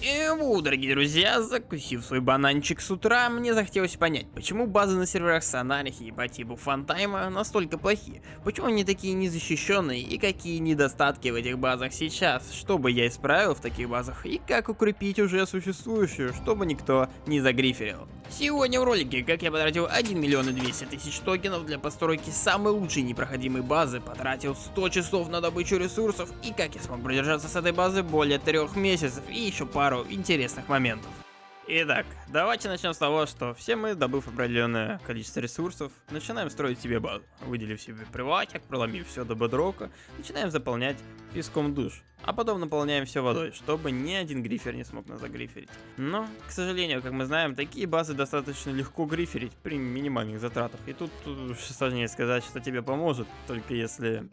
Дорогие друзья, закусив свой бананчик с утра, мне захотелось понять, почему базы на серверах Сонарихи и по типу Фантайма настолько плохие, почему они такие незащищенные и какие недостатки в этих базах сейчас, что бы я исправил в таких базах и как укрепить уже существующую, чтобы никто не загриферил. Сегодня в ролике, как я потратил 1 миллион 200 тысяч токенов для постройки самой лучшей непроходимой базы, потратил 100 часов на добычу ресурсов и как я смог продержаться с этой базы более 3 месяцев и еще пару интересных моментов. Итак, давайте начнем с того, что все мы, добыв определенное количество ресурсов, начинаем строить себе базу. Выделив себе приватик, проломив все до бедрока, начинаем заполнять песком душ. А потом наполняем все водой, чтобы ни один грифер не смог нас загриферить. Но, к сожалению, как мы знаем, такие базы достаточно легко гриферить при минимальных затратах. И тут сложнее сказать, что тебе поможет, только если...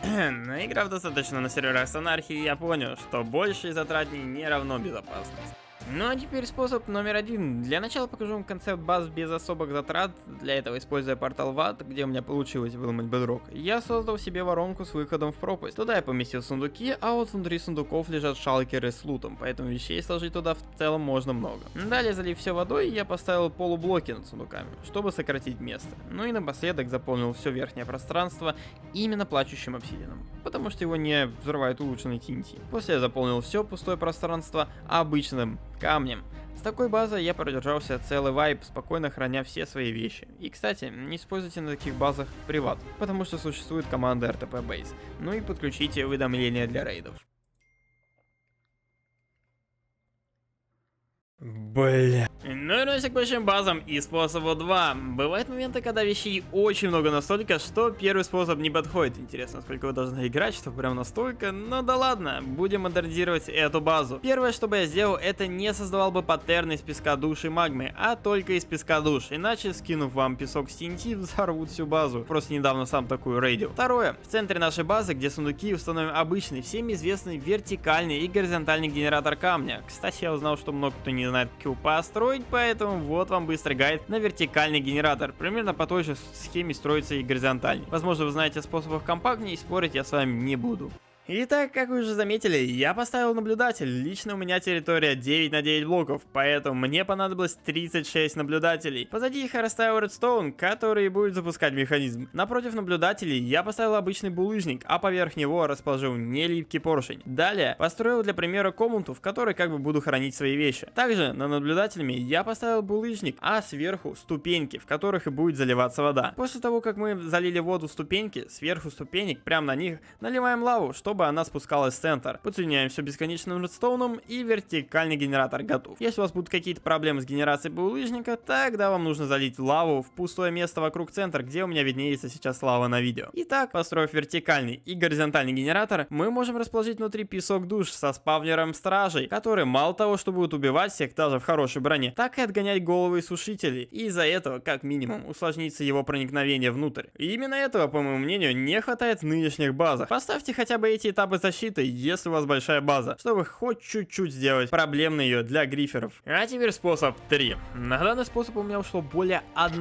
Наиграв достаточно на серверах Сонархии, я понял, что больше и затратней не равно безопасность. Ну а теперь способ номер один. Для начала покажу вам концепт баз без особых затрат. Для этого, используя портал в ад, где у меня получилось выломать бедрок, я создал себе воронку с выходом в пропасть. Туда я поместил сундуки, а вот внутри сундуков лежат шалкеры с лутом, поэтому вещей сложить туда в целом можно много. Далее, залив все водой, я поставил полублоки над сундуками, чтобы сократить место. Ну и напоследок заполнил все верхнее пространство именно плачущим обсидианом, потому что его не взрывает улучшенный TNT. После я заполнил все пустое пространство обычным камнем. С такой базой я продержался целый вайп, спокойно храня все свои вещи. И, кстати, не используйте на таких базах приват, потому что существует команда RTP Base. Ну и подключите уведомления для рейдов. Бля. Ну и вернемся к большим базам и способу 2. Бывают моменты, когда вещей очень много настолько, что первый способ не подходит. Интересно, сколько вы должны играть, что прям настолько. Но да ладно, будем модернизировать эту базу. Первое, что бы я сделал, это не создавал бы паттерн из песка душ и магмы, а только из песка душ. Иначе, скинув вам песок с TNT, взорвут всю базу. Просто недавно сам такую рейдил. Второе. В центре нашей базы, где сундуки, установим обычный, всем известный вертикальный и горизонтальный генератор камня. Кстати, я узнал, что много кто не знает, как его построить, поэтому вот вам быстрый гайд на вертикальный генератор. Примерно по той же схеме строится и горизонтальный. Возможно, вы знаете способов компактнее, спорить я с вами не буду. Итак, как вы уже заметили, я поставил наблюдатель. Лично у меня территория 9 на 9 блоков, поэтому мне понадобилось 36 наблюдателей. Позади их я расставил редстоун, который будет запускать механизм. Напротив наблюдателей я поставил обычный булыжник, а поверх него расположил нелипкий поршень. Далее построил для примера комнату, в которой как бы буду хранить свои вещи. Также над наблюдателями я поставил булыжник, а сверху ступеньки, в которых и будет заливаться вода. После того, как мы залили воду в ступеньки, сверху ступенек, прямо на них наливаем лаву, чтобы она спускалась в центр. Подсоединяем все бесконечным редстоуном и вертикальный генератор готов. Если у вас будут какие-то проблемы с генерацией булыжника, тогда вам нужно залить лаву в пустое место вокруг центра, где у меня виднеется сейчас лава на видео. Итак, построив вертикальный и горизонтальный генератор, мы можем расположить внутри песок душ со спавнером стражей, которые мало того, что будут убивать всех даже в хорошей броне, так и отгонять головы сушителей. И из-за этого, как минимум, усложнится его проникновение внутрь. И именно этого, по моему мнению, не хватает в нынешних базах. Поставьте хотя бы эти этапы защиты, если у вас большая база, чтобы хоть чуть-чуть сделать проблемной ее для гриферов. А теперь способ 3. На данный способ у меня ушло более 1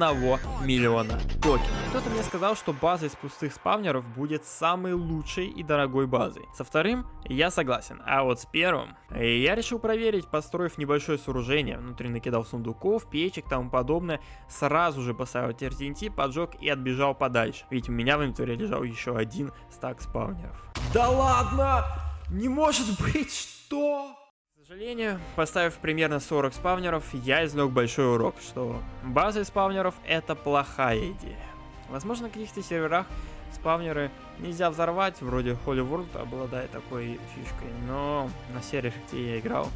миллиона токенов. Кто-то мне сказал, что база из пустых спавнеров будет самой лучшей и дорогой базой. Со вторым я согласен, а вот с первым я решил проверить, построив небольшое сооружение, внутри накидал сундуков, печек, тому подобное, сразу же поставил TNT, поджег и отбежал подальше, ведь у меня в инвентаре лежал еще один стак спавнеров. Да ладно! Не может быть, что? К сожалению, поставив примерно 40 спавнеров, я извлек большой урок, что база из спавнеров это плохая идея. Возможно, на каких-то серверах спавнеры нельзя взорвать, вроде Holy World обладает такой фишкой, но на серверах, где я играл,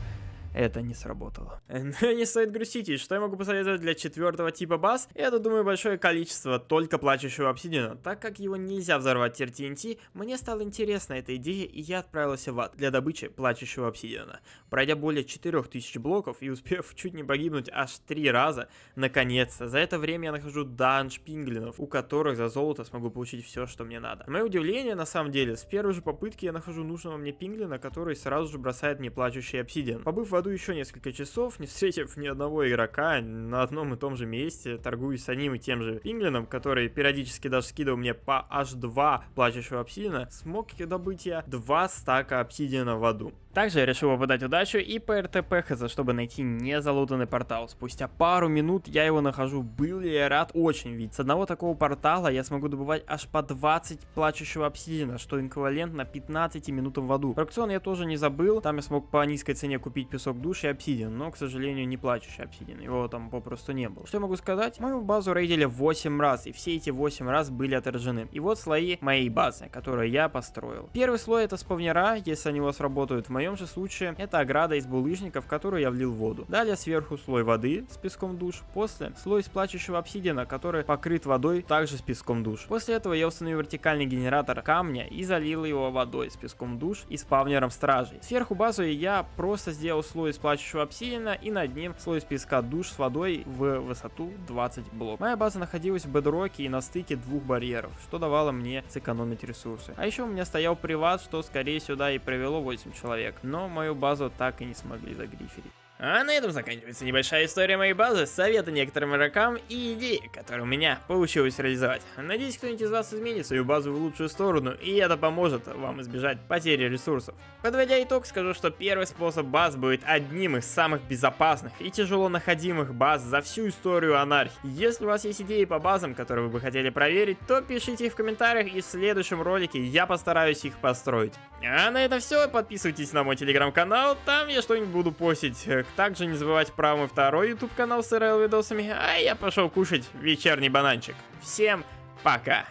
это не сработало. Но не стоит грустить, и что я могу посоветовать для 4-го типа баз? Это, думаю, большое количество только плачущего обсидиана. Так как его нельзя взорвать TNT, мне стала интересна эта идея, и я отправился в ад для добычи плачущего обсидиана. Пройдя более 4000 блоков и успев чуть не погибнуть аж 3 раза, наконец-то, за это время я нахожу данж пинглинов, у которых за золото смогу получить все, что мне надо. На мое удивление, на самом деле, с первой же попытки я нахожу нужного мне пинглина, который сразу же бросает мне плачущий обсидиан. Побыв в аду проведу еще несколько часов, не встретив ни одного игрока на одном и том же месте, торгуюсь с одним и тем же пинглином, который периодически даже скидывал мне по аж 2 плачущего обсидиана, смог добыть я 2 стака обсидиана в аду. Также я решил попытать удачу и по РТП, чтобы найти незалутанный портал. Спустя пару минут я его нахожу. Был ли я рад? Очень, ведь с одного такого портала я смогу добывать аж по 20 плачущего обсидиана, что эквивалентно 15 минутам в аду. Про аукцион я тоже не забыл, там я смог по низкой цене купить песок душ и обсидиан, но, к сожалению, не плачущий обсидиан, его там попросту не было. Что я могу сказать? Мою базу рейдили 8 раз, и все эти 8 раз были отражены. И вот слои моей базы, которую я построил. Первый слой это спавнера, если они у вас работают. В моем же случае это ограда из булыжников, в которую я влил воду. Далее сверху слой воды с песком душ, после слой из плачущего обсидиана, который покрыт водой также с песком душ. После этого я установил вертикальный генератор камня и залил его водой с песком душ и спавнером стражей. Сверху базу я просто сделал слой из плачущего обсидиана и над ним слой из песка душ с водой в высоту 20 блоков. Моя база находилась в бедроке и на стыке двух барьеров, что давало мне сэкономить ресурсы. А еще у меня стоял приват, что скорее сюда и привело 8 человек, но мою базу так и не смогли загриферить. А на этом заканчивается небольшая история моей базы, советы некоторым игрокам и идеи, которые у меня получилось реализовать. Надеюсь, кто-нибудь из вас изменит свою базу в лучшую сторону, и это поможет вам избежать потери ресурсов. Подводя итог, скажу, что первый способ баз будет одним из самых безопасных и тяжело находимых баз за всю историю анархии. Если у вас есть идеи по базам, которые вы бы хотели проверить, то пишите их в комментариях, и в следующем ролике я постараюсь их построить. А на этом все, подписывайтесь на мой телеграм-канал, там я что-нибудь буду постить. Также не забывайте про мой второй YouTube канал с РЛ видосами, а я пошел кушать вечерний бананчик. Всем пока!